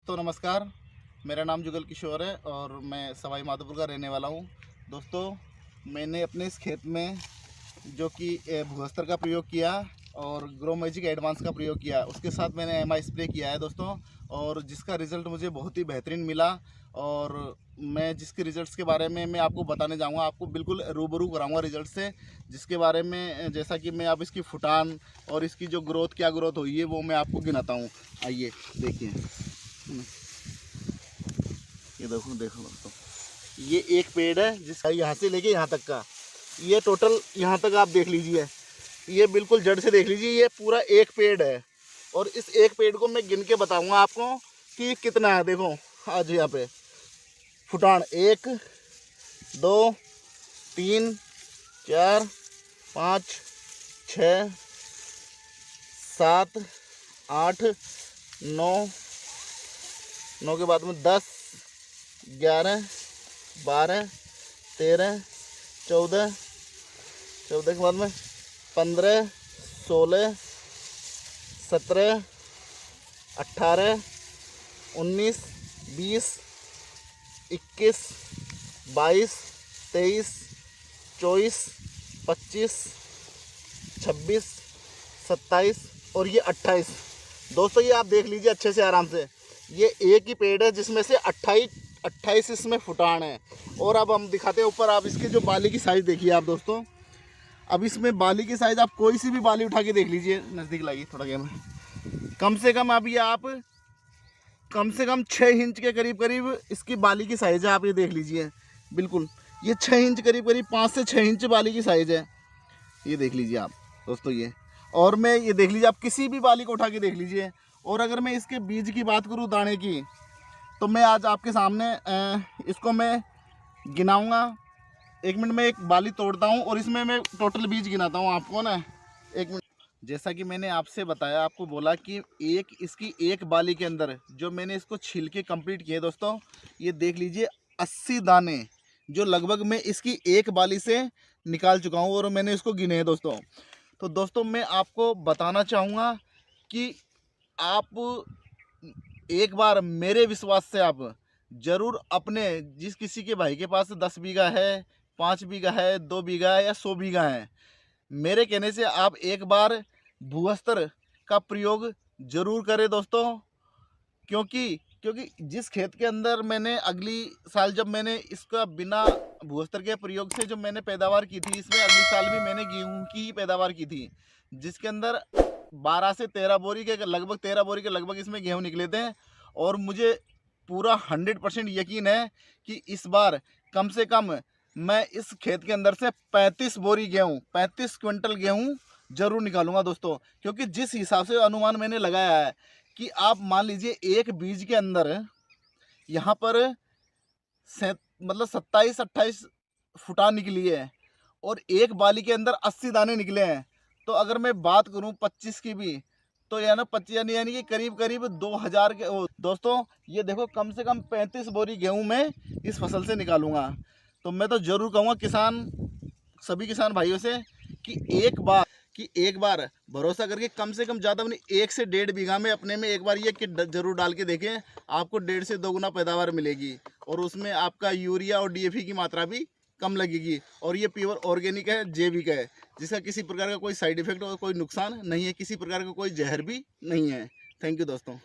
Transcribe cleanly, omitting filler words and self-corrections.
तो नमस्कार, मेरा नाम जुगल किशोर है और मैं सवाई माधोपुर का रहने वाला हूँ। दोस्तों, मैंने अपने इस खेत में जो कि भूस्तर का प्रयोग किया और ग्रो मैजिक एडवांस का प्रयोग किया, उसके साथ मैंने एमआई स्प्रे किया है दोस्तों, और जिसका रिज़ल्ट मुझे बहुत ही बेहतरीन मिला। और मैं जिसके रिज़ल्ट्स के बारे में मैं आपको बताने जाऊँगा, आपको बिल्कुल रूबरू कराऊँगा रिज़ल्ट से, जिसके बारे में जैसा कि मैं अब इसकी फुटान और इसकी जो ग्रोथ क्या ग्रोथ हुई है वो मैं आपको गिनाता हूँ। आइए देखिए, ये देखो देखो दोस्तों, ये एक पेड़ है जिसका यहाँ से लेके यहाँ तक का, ये टोटल यहाँ तक आप देख लीजिए, ये बिल्कुल जड़ से देख लीजिए, ये पूरा एक पेड़ है। और इस एक पेड़ को मैं गिन के बताऊंगा आपको कि कितना है। देखो आज यहाँ पे फुटान 1 2 3 4 5 6 7 8 9 के बाद में 10 11 12 13 14 के बाद में 15 16 17 18 19 20 21 22 23 24 25 26 27 और ये 28। दोस्तों, ये आप देख लीजिए अच्छे से आराम से, ये एक ही पेड़ है जिसमें से 28 इसमें फुटान है। और अब हम दिखाते हैं ऊपर, आप इसके जो बाली की साइज़ देखिए आप दोस्तों। अब इसमें बाली की साइज़ आप कोई सी भी बाली उठा के देख लीजिए, नज़दीक लाइए थोड़ा कैमरा, कम से कम अभी आप कम से कम 6 इंच के करीब इसकी बाली की साइज़ है। आप ये देख लीजिए, बिल्कुल ये 6 इंच करीब 5 से 6 इंच बाली की साइज़ है। ये देख लीजिए आप दोस्तों ये। और मैं ये देख लीजिए, आप किसी भी बाली को उठा के देख लीजिए। और अगर मैं इसके बीज की बात करूँ दाने की, तो मैं आज आपके सामने इसको मैं गिनाऊंगा। 1 मिनट में एक बाली तोड़ता हूं और इसमें मैं टोटल बीज गिनाता हूं आपको ना। 1 मिनट। जैसा कि मैंने आपसे बताया, आपको बोला कि इसकी एक बाली के अंदर जो मैंने इसको छील के कंप्लीट किए दोस्तों, ये देख लीजिए 80 दाने जो लगभग मैं इसकी एक बाली से निकाल चुका हूँ और मैंने इसको गिने हैं दोस्तों। तो दोस्तों, मैं आपको बताना चाहूँगा कि आप एक बार मेरे विश्वास से आप ज़रूर अपने जिस किसी के भाई के पास 10 बीघा है, 5 बीघा है, 2 बीघा है या 100 बीघा है, मेरे कहने से आप एक बार भूस्तर का प्रयोग ज़रूर करें दोस्तों। क्योंकि क्योंकि जिस खेत के अंदर मैंने अगली साल जब मैंने इसका बिना भूस्तर के प्रयोग से जो मैंने पैदावार की थी, इसमें अगली साल भी मैंने गेहूं की ही पैदावार की थी, जिसके अंदर 12 से 13 बोरी के लगभग 13 बोरी के लगभग इसमें गेहूं निकले थे। और मुझे पूरा 100% यकीन है कि इस बार कम से कम मैं इस खेत के अंदर से 35 क्विंटल गेहूँ जरूर निकालूंगा दोस्तों। क्योंकि जिस हिसाब से अनुमान मैंने लगाया है कि आप मान लीजिए एक बीज के अंदर यहाँ पर मतलब 27-28 फुटान निकली है और एक बाली के अंदर 80 दाने निकले हैं। तो अगर मैं बात करूं 25 की भी, तो यानी 25 यानी कि करीब 2000 के दोस्तों, ये देखो कम से कम 35 बोरी गेहूं मैं इस फसल से निकालूंगा। तो मैं तो ज़रूर कहूँगा सभी किसान भाइयों से कि एक बार भरोसा करके कम से कम ज़्यादा अपनी 1 से 1.5 बीघा में अपने में एक बार ये किट जरूर डाल के देखें। आपको 1.5 से 2 गुना पैदावार मिलेगी और उसमें आपका यूरिया और डीएपी की मात्रा भी कम लगेगी। और ये प्योर ऑर्गेनिक है, जैविक है, जिसका किसी प्रकार का कोई साइड इफेक्ट और कोई नुकसान नहीं है, किसी प्रकार का कोई जहर भी नहीं है। थैंक यू दोस्तों।